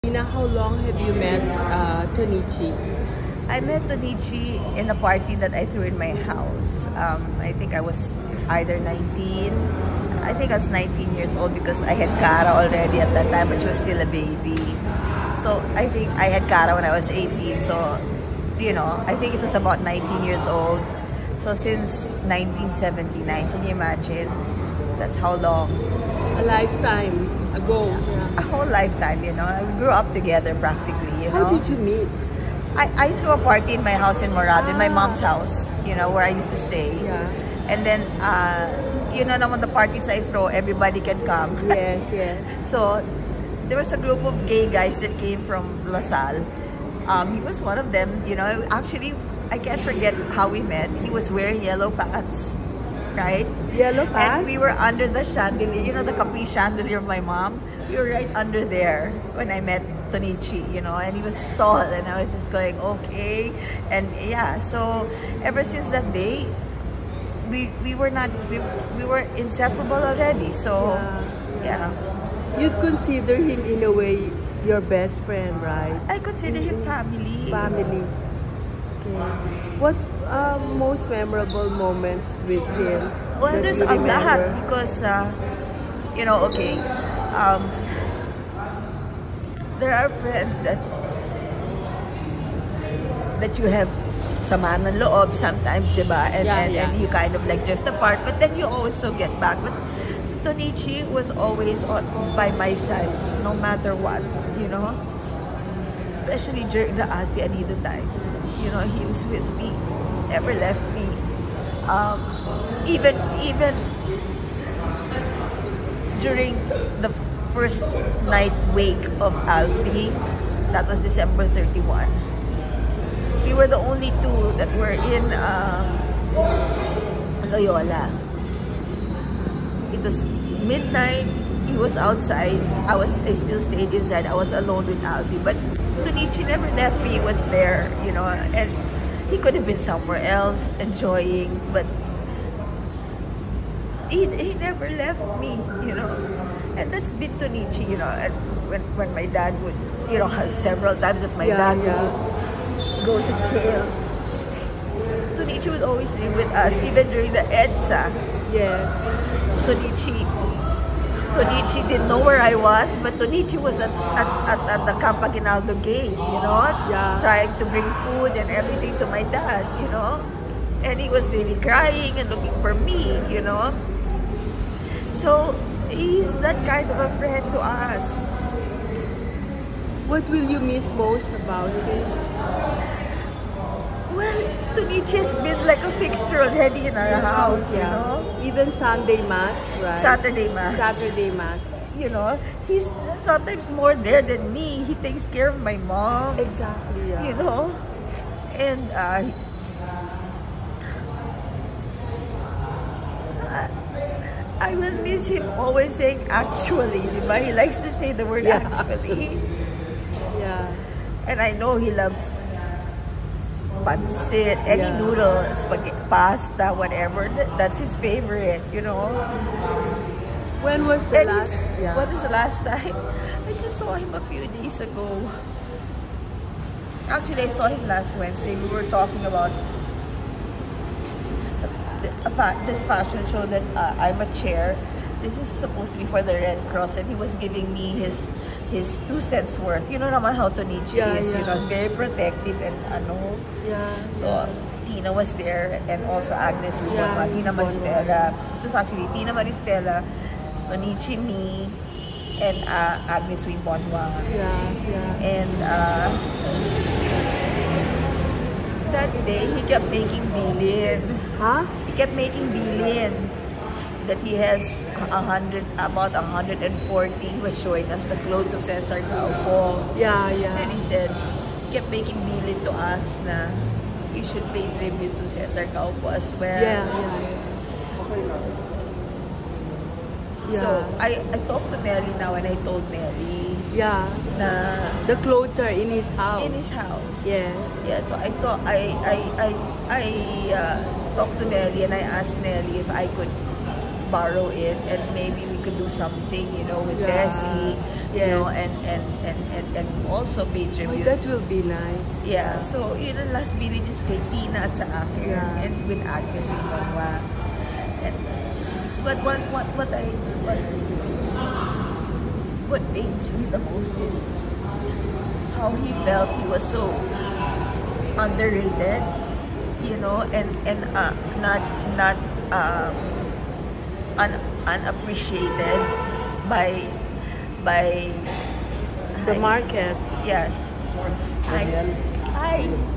Ina, how long have you met Tonichi? I met Tonichi in a party that I threw in my house. I think I was either 19. I think I was 19 years old because I had Cara already at that time, but she was still a baby. So I think I had Cara when I was 18. So, you know, I think it was about 19 years old. So since 1979, can you imagine? That's how long. A lifetime ago. Yeah. A whole lifetime, you know. We grew up together practically, you know. How did you meet? I threw a party in my house in Morado, in my mom's house, you know, where I used to stay. Yeah. And then, you know, naman the parties I throw, everybody can come. Yes, yes. So, there was a group of gay guys that came from LaSalle. He was one of them, you know. Actually, I can't forget how we met. He was wearing yellow pants, right? Yellow pants? And we were under the chandelier, you know, the Capri chandelier of my mom. We were right under there when I met Tonichi, you know, and he was tall, and I was just going, okay. And yeah, so ever since that day, we were inseparable already. So yeah. You'd consider him in a way your best friend, right? I consider him family. Family. Okay. What most memorable moments with him? Well, that there's you a remember? lot because, you know, okay, there are friends that you have sama ng loob sometimes, diba? And you kind of like drift apart, but then you also get back. But Tonichi was always by my side, no matter what, you know? Especially during the Alfie Anido times. You know, he was with me, never left me. Even during the first night wake of Alfie, that was December 31. We were the only two that were in Loyola. It was midnight. He was outside. I still stayed inside. I was alone with Alfie, but Tonichi never left me. He was there, you know, and he could have been somewhere else enjoying, but he never left me, you know. And that's been Tonichi, you know. And when my dad would, you know, several times that my dad would go to jail, Tonichi would always be with us, even during the EDSA. Yes. Tonichi didn't know where I was, but Tonichi was at the Camp Aguinaldo gate, you know, trying to bring food and everything to my dad, you know. And he was really crying and looking for me, you know. So, he's that kind of a friend to us. What will you miss most about him? Well, Tonichi has been like a fixture already in our house, you know. Even Sunday Mass, right? Saturday Mass. Saturday Mass. You know, he's sometimes more there than me. He takes care of my mom. Exactly, yeah. You know? And, I will miss him always saying actually, diba? He likes to say the word actually. Yeah. And I know he loves pancit, any noodle, spaghetti, pasta, whatever. That's his favorite, you know. When was the last? When was the last time? I just saw him a few days ago. Actually, I saw him last Wednesday. We were talking about this fashion show that I'm a chair. This is supposed to be for the Red Cross, and he was giving me his 2 cents worth. You know naman how Tonichi is. You know, it's very protective and ano. Yeah. So Tina was there, and also Agnes Rubonwa, Tina Maristela. It was actually Tina Maristela, Tonichi, me, and Agnes Rubonwa. Yeah. And that day he kept making bilin. Huh? He kept making bilin that he has about 140. He was showing us the clothes of Cesar Caupo. Yeah. And he said, he kept making bilin to us na you should pay tribute to Cesar Caupo as well. Yeah. So I talked to Nelly now, and I told Nelly na the clothes are in his house. In his house. Yes. Yeah, so I talked to Nelly, and I asked Nelly if I could borrow it, and maybe we could do something, you know, with Yeah. Desi, you know, and also pay Oh, tribute. that will be nice. Yeah, so yun ang last video niya kay Tina at sa akin, Yeah. and with Agnes, with Mama. And but what pains me the most is how he felt he was so underrated, you know, and not unappreciated by The market. yes. Hi.